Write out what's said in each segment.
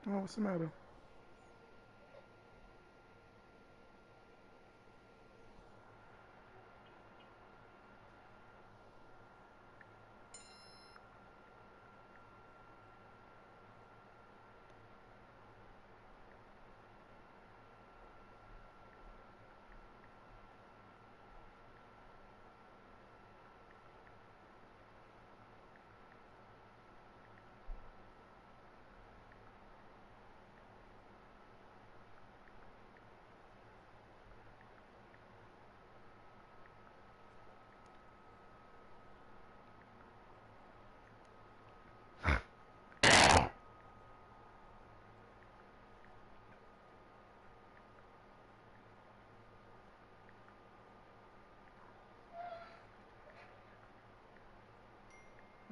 Oh, what's the matter?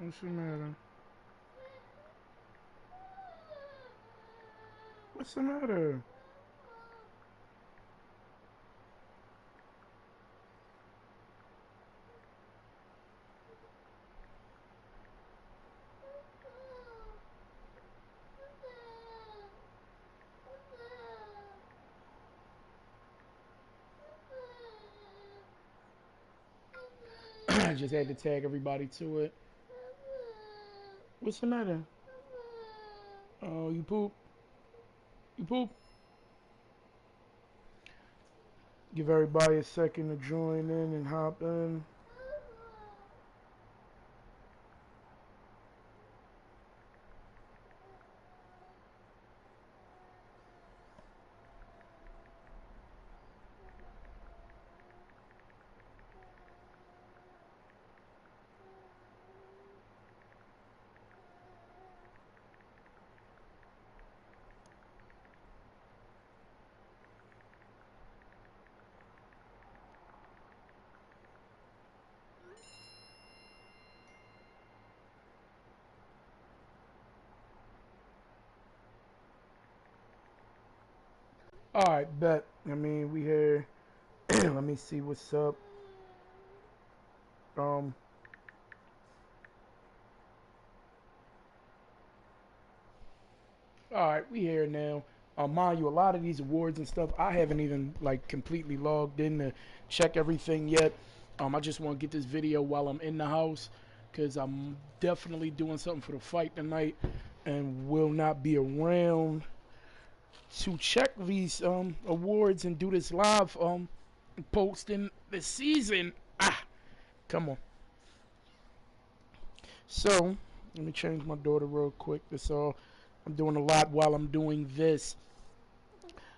What's the matter? What's the matter? I just had to tag everybody to it. What's the matter? Oh, you poop. You poop. Give everybody a second to join in and hop in. All right, bet. I mean, we here. Let me see what's up. Um, all right, we here now. Mind you, a lot of these awards and stuff, I haven't even like completely logged in to check everything yet. I just want to get this video while I'm in the house because I'm definitely doing something for the fight tonight and will not be around to check these awards and do this live posting this season. Ah, come on. So let me change my daughter real quick. That's all. I'm doing a lot while I'm doing this.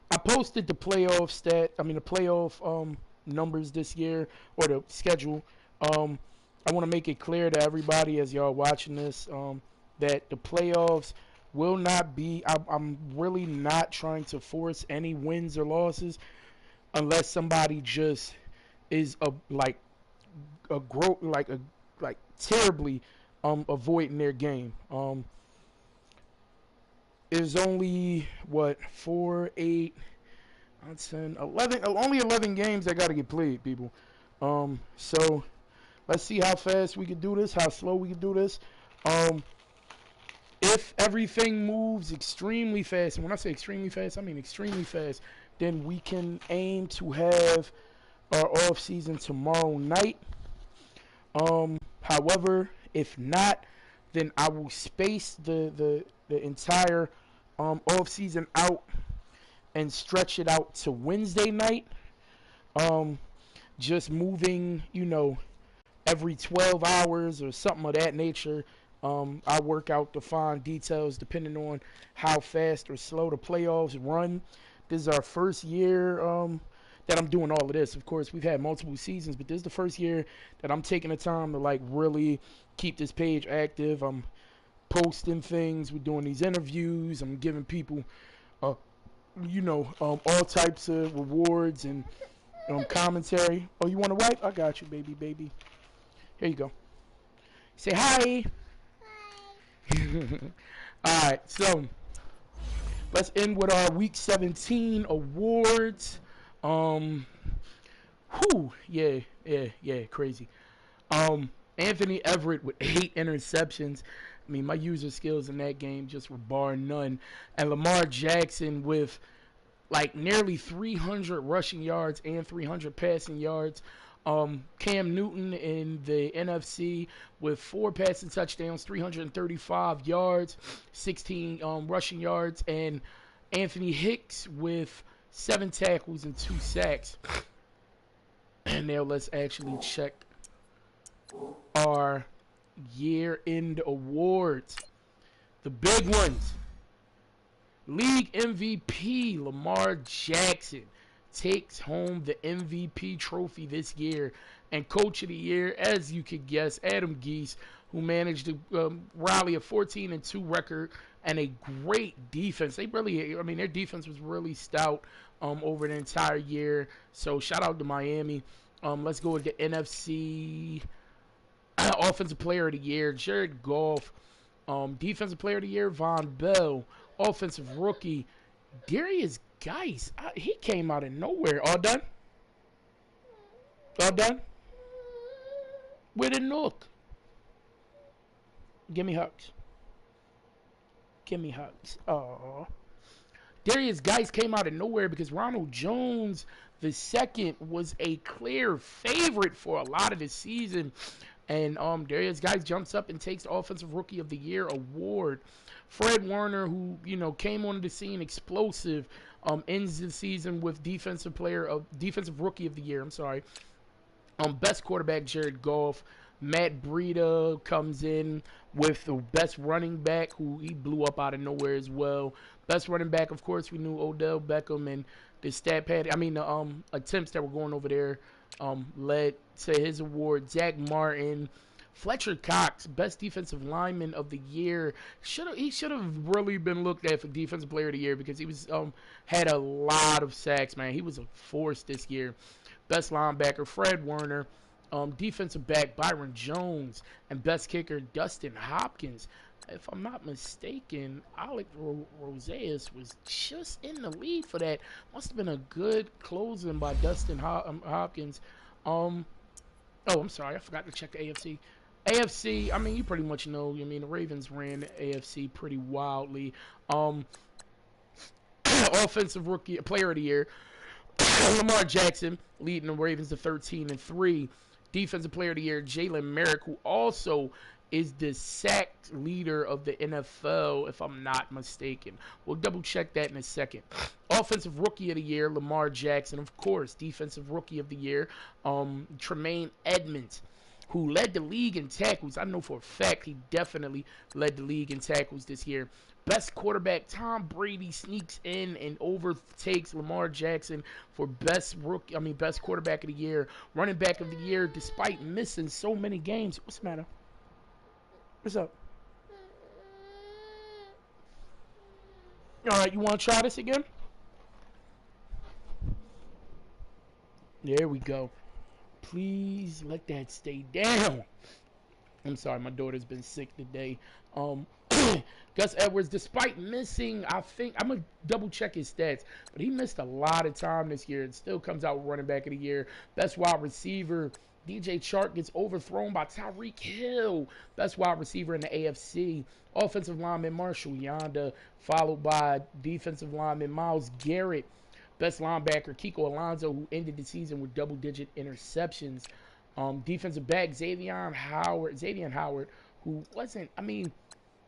I posted the playoff the playoff numbers this year or the schedule. Um, I want to make it clear to everybody as y'all watching this that the playoffs will not be. I'm really not trying to force any wins or losses unless somebody just is a grow like terribly avoiding their game. Is only what 4, 8, 10, 11, only 11 games that got to get played, people. So let's see how fast we can do this, how slow we can do this. Um, if everything moves extremely fast, and when I say extremely fast, I mean extremely fast, then we can aim to have our off season tomorrow night. However, if not, then I will space the entire off season out and stretch it out to Wednesday night. Um, just moving, every 12 hours or something of that nature. I work out the fine details depending on how fast or slow the playoffs run. This is our first year that I'm doing all of this. Of course, we've had multiple seasons, but this is the first year that I'm taking the time to like really keep this page active. I'm posting things. We're doing these interviews. I'm giving people, uh, all types of rewards and commentary. Oh, you want to wipe? I got you, baby, baby. Here you go. Say hi. All right, so let's end with our Week 17 awards. Um, yeah, crazy. Anthony Everett with 8 interceptions. I mean, my user skills in that game just were bar none. And Lamar Jackson with like nearly 300 rushing yards and 300 passing yards. Cam Newton in the NFC with 4 passing touchdowns, 335 yards, 16 rushing yards, and Anthony Hicks with 7 tackles and 2 sacks. And now let's actually check our year-end awards. The big ones. League MVP Lamar Jackson takes home the MVP trophy this year. And Coach of the Year, as you could guess, Adam Gase, who managed to rally a 14-2 record and a great defense. They really, I mean, their defense was really stout over the entire year. So shout out to Miami. Let's go with the NFC Offensive Player of the Year, Jared Goff. Defensive Player of the Year, Von Bell. Offensive Rookie, Darius Geis. He came out of nowhere. All done? All done? With a nook. Give me hugs. Give me hugs. Aww. Darius Geis came out of nowhere because Ronald Jones II was a clear favorite for a lot of the season. And Darius Geis jumps up and takes the Offensive Rookie of the Year award. Fred Warner, who, you know, came on the scene explosive, ends the season with Defensive Rookie of the Year. I'm sorry. Best quarterback, Jared Goff. Matt Breida comes in with the best running back, who he blew up out of nowhere as well. Best running back, of course, we knew Odell Beckham, and the stat pad. I mean, the attempts that were going over there led to his award. Zach Martin. Fletcher Cox, best defensive lineman of the year. He should have really been looked at for defensive player of the year because he was had a lot of sacks, man. He was a force this year. Best linebacker, Fred Warner. Defensive back, Byron Jones. And best kicker, Dustin Hopkins. If I'm not mistaken, Alec Roseas was just in the lead for that. Must have been a good closing by Dustin Hopkins. Oh, I'm sorry. I forgot to check the AFC. AFC, I mean, you pretty much know. I mean, the Ravens ran the AFC pretty wildly. Offensive Rookie Player of the Year, Lamar Jackson, leading the Ravens to 13-3. Defensive Player of the Year, Jalen Merrick, who also is the sack leader of the NFL, if I'm not mistaken. We'll double check that in a second. Offensive Rookie of the Year, Lamar Jackson, of course. Defensive Rookie of the Year, Tremaine Edmonds, who led the league in tackles. I know for a fact he definitely led the league in tackles this year. Best quarterback, Tom Brady sneaks in and overtakes Lamar Jackson for best quarterback of the year. Running back of the year, despite missing so many games. What's the matter? What's up? All right, you want to try this again? There we go. Please let that stay down. I'm sorry, my daughter's been sick today. Gus Edwards, despite missing, I think, I'm going to double check his stats, but he missed a lot of time this year and still comes out running back of the year. Best wide receiver, DJ Chark gets overthrown by Tyreek Hill. Best wide receiver in the AFC. Offensive lineman, Marshall Yanda, followed by defensive lineman, Myles Garrett. Best linebacker, Kiko Alonso, who ended the season with double-digit interceptions. Defensive back, Xavier Howard, who wasn't, I mean,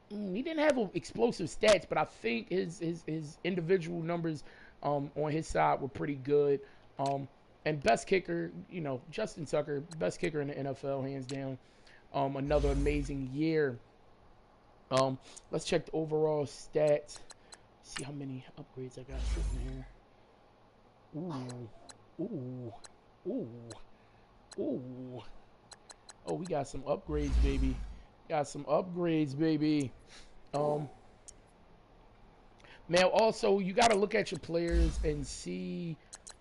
he didn't have explosive stats, but I think his individual numbers on his side were pretty good. And best kicker, you know, Justin Tucker, best kicker in the NFL, hands down. Another amazing year. Let's check the overall stats. See how many upgrades I got sitting here. Ooh. Oh, we got some upgrades, baby. Now, also, you got to look at your players and see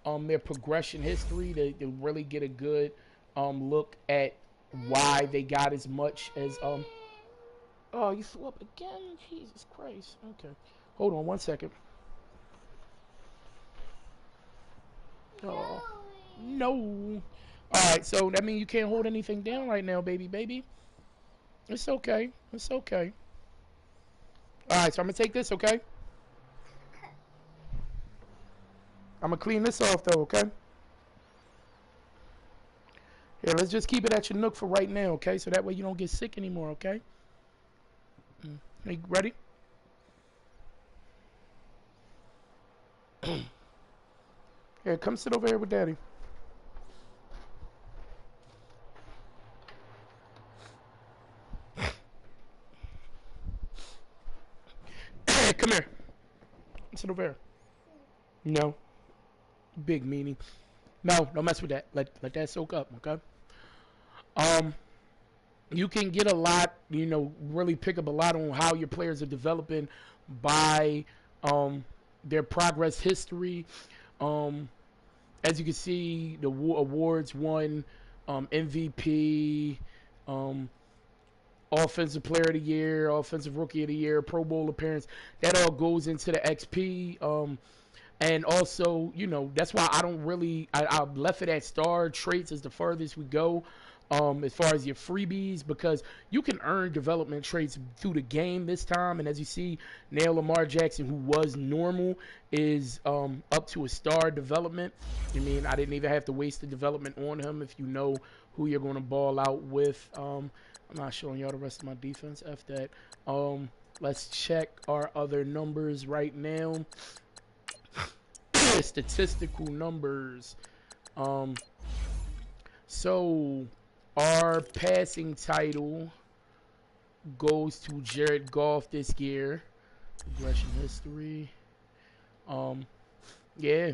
their progression history to really get a good look at why they got as much as Oh, you threw up again? Jesus Christ. Okay. Hold on one second. Oh, no. Alright, so that means you can't hold anything down right now, baby. It's okay. All right, so I'm gonna take this, okay? I'm gonna clean this off though, okay? Here, let's just keep it at your nook for right now, okay? So that way you don't get sick anymore, okay? Are you ready? Here, come sit over here with Daddy. Come here. Sit over here. No. Big meanie. No, don't mess with that. Let that soak up, okay? You can get a lot, really pick up a lot on how your players are developing by their progress history. As you can see, the awards won, MVP, Offensive Player of the Year, Offensive Rookie of the Year, Pro Bowl appearance. That all goes into the XP. And also, that's why I left it at star traits as the furthest we go. As far as your freebies, because you can earn development traits through the game this time. And as you see, now Lamar Jackson, who was normal, is up to a star development. I mean, I didn't even have to waste the development on him if you know who you're going to ball out with. I'm not showing y'all the rest of my defense. F that. Let's check our other numbers right now. Statistical numbers. So our passing title goes to Jared Goff this year. Progression history. Yeah.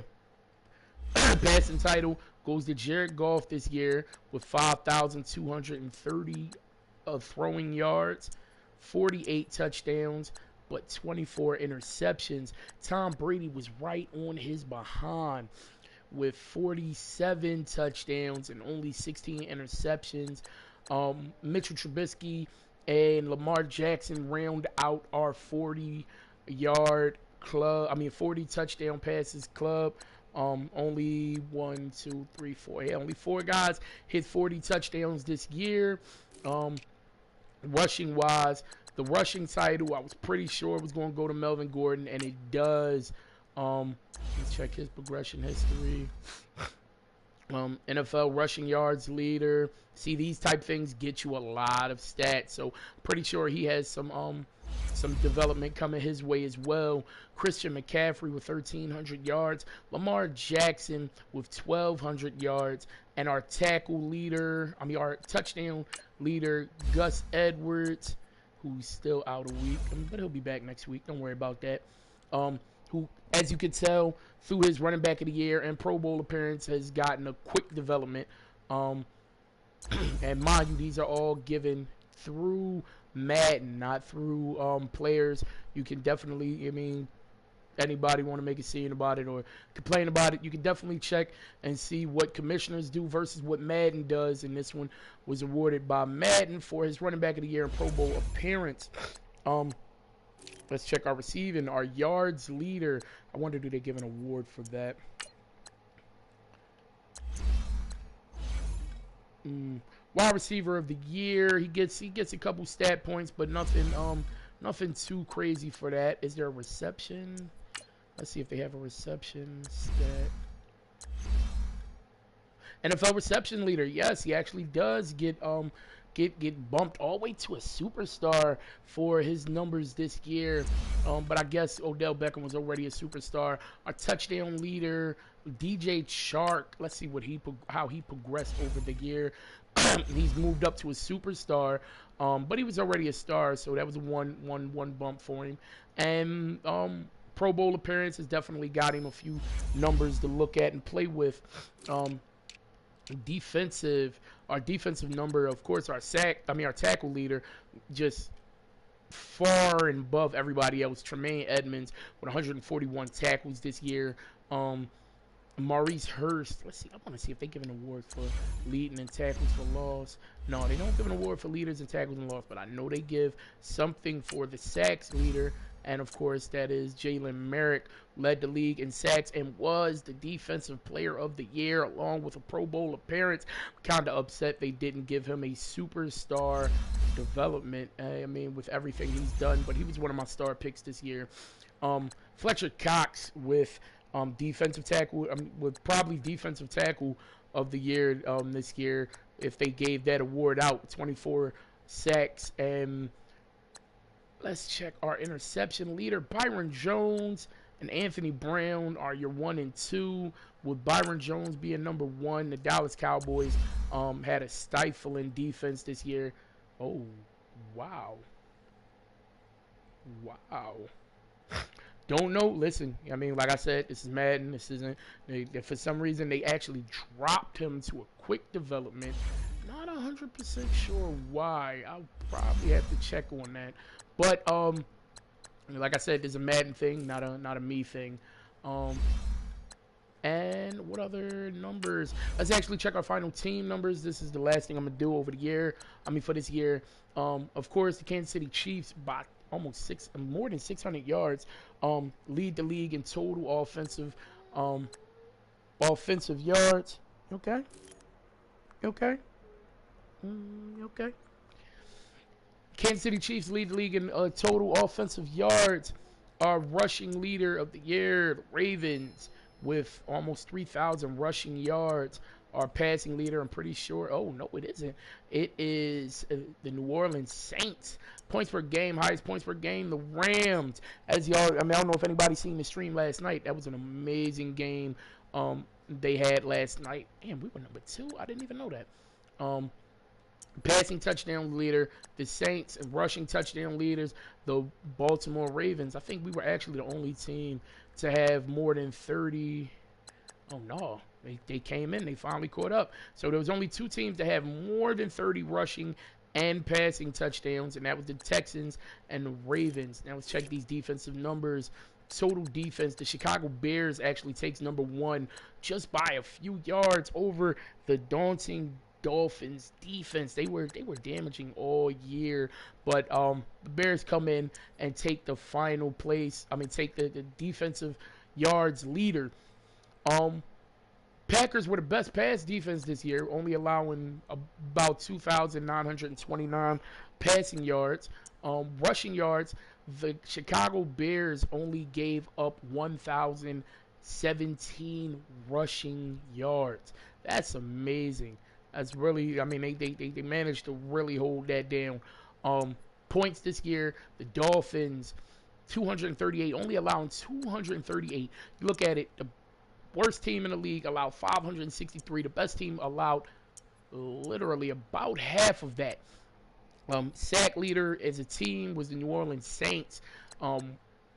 Passing title goes to Jared Goff this year with 5,230 throwing yards, 48 touchdowns, but 24 interceptions. Tom Brady was right on his behind with 47 touchdowns and only 16 interceptions. Mitchell Trubisky and Lamar Jackson round out our 40-yard club. 40 touchdown passes club. Only 1, 2, 3, 4. Yeah, only 4 guys hit 40 touchdowns this year. Rushing wise, the rushing title, I was pretty sure it was going to go to Melvin Gordon, and it does. Let's check his progression history. NFL rushing yards leader. See, these type things get you a lot of stats. So pretty sure he has some development coming his way as well. Christian McCaffrey with 1,300 yards. Lamar Jackson with 1,200 yards. And our our touchdown leader, Gus Edwards, who's still out a week, but he'll be back next week. Don't worry about that. Who, as you can tell, through his running back of the year and Pro Bowl appearance, has gotten a quick development. And mind you, these are all given through Madden, not through players. You can definitely, anybody want to make a scene about it or complain about it, you can definitely check and see what commissioners do versus what Madden does. And this one was awarded by Madden for his running back of the year and Pro Bowl appearance. Let's check our receiving. Our yards leader. I wonder, do they give an award for that? Wide receiver of the year. He gets a couple stat points, but nothing too crazy for that. Is there a reception? Let's see if they have a reception stat. NFL reception leader. Yes, he actually does get bumped all the way to a superstar for his numbers this year. But I guess Odell Beckham was already a superstar. Our touchdown leader, DJ Chark. Let's see how he progressed over the year. He's moved up to a superstar, but he was already a star, so that was one bump for him. And Pro Bowl appearance has definitely got him a few numbers to look at and play with. Our defensive number, of course, our tackle leader, just far and above everybody else. Tremaine Edmonds with 141 tackles this year. Maurice Hurst. Let's see. I want to see if they give an award for leading in tackles for loss. No, they don't give an award for leaders in tackles and loss, but I know they give something for the sacks leader. And, of course, that is Jalen Merrick, led the league in sacks and was the Defensive Player of the Year, along with a Pro Bowl appearance. Kind of upset they didn't give him a superstar development, I mean, with everything he's done. But he was one of my star picks this year. Fletcher Cox with defensive tackle, with probably defensive tackle of the year this year, if they gave that award out. 24 sacks. And let's check our interception leader. Byron Jones and Anthony Brown are your 1 and 2, with Byron Jones being number 1. The Dallas Cowboys had a stifling defense this year. Oh, wow. Wow. Don't know. Listen, I mean, like I said, this is Madden. This isn't. For some reason, they actually dropped him to a quick development. Not 100% sure why. I'll probably have to check on that. But like I said, it's a Madden thing, not a me thing. And what other numbers? Let's actually check our final team numbers. This is the last thing I'm gonna do over the year. I mean, for this year. Of course, the Kansas City Chiefs by almost more than 600 yards. Lead the league in total offensive yards. Okay. Okay. Okay. Kansas City Chiefs lead the league in total offensive yards. Our rushing leader of the year, the Ravens, with almost 3,000 rushing yards. Our passing leader, I'm pretty sure. Oh, no, it isn't. It is the New Orleans Saints. Points per game, highest points per game, the Rams. As y'all, I mean, I don't know if anybody's seen the stream last night. That was an amazing game they had last night. Damn, we were number 2. I didn't even know that. Passing touchdown leader, the Saints, and rushing touchdown leaders, the Baltimore Ravens. I think we were actually the only team to have more than 30. Oh, no. They came in. They finally caught up. So there was only 2 teams that have more than 30 rushing and passing touchdowns, and that was the Texans and the Ravens. Now let's check these defensive numbers. Total defense, the Chicago Bears actually takes number 1 just by a few yards over the daunting Dolphins defense. They were damaging all year, but the Bears come in and take the final place. I mean, take the defensive yards leader. Packers were the best pass defense this year, only allowing about 2,929 passing yards. Rushing yards, the Chicago Bears only gave up 1,017 rushing yards. That's amazing. That's really, I mean, they managed to really hold that down. Points this year, the Dolphins, 238, only allowing 238. You look at it, the worst team in the league allowed 563. The best team allowed literally about half of that. Sack leader as a team was the New Orleans Saints, who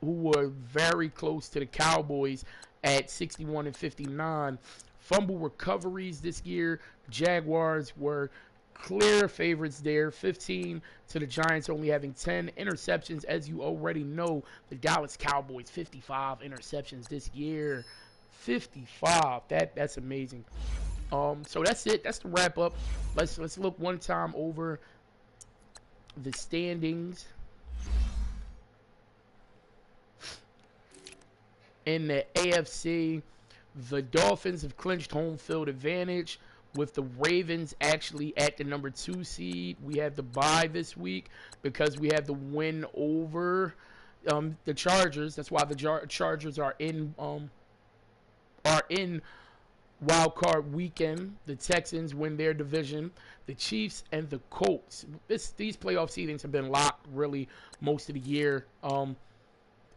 were very close to the Cowboys at 61 and 59. Fumble recoveries this year, Jaguars were clear favorites there, 15 to the Giants only having 10 interceptions. As you already know, the Dallas Cowboys, 55 interceptions this year. 55. That's amazing. So that's it. That's the wrap up. Let's look one time over the standings. In the AFC, the Dolphins have clinched home field advantage, with the Ravens actually at the number 2 seed. We have the bye this week because we have the win over the Chargers. That's why the Chargers are in wild card weekend. The Texans win their division. The Chiefs and the Colts. These playoff seedings have been locked really most of the year.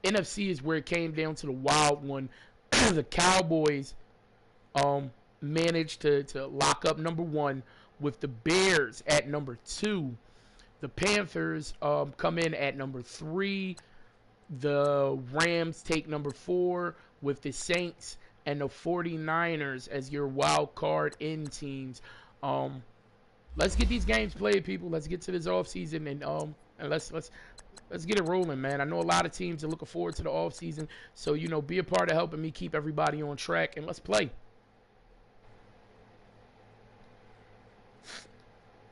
NFC is where it came down to the wild one. The Cowboys managed to lock up number 1 with the Bears at number 2. The Panthers come in at number 3. The Rams take number 4 with the Saints and the 49ers as your wild card in teams. Let's get these games played, people. Let's get to this offseason and let's get it rolling, man. I know a lot of teams are looking forward to the offseason, so be a part of helping me keep everybody on track, and let's play.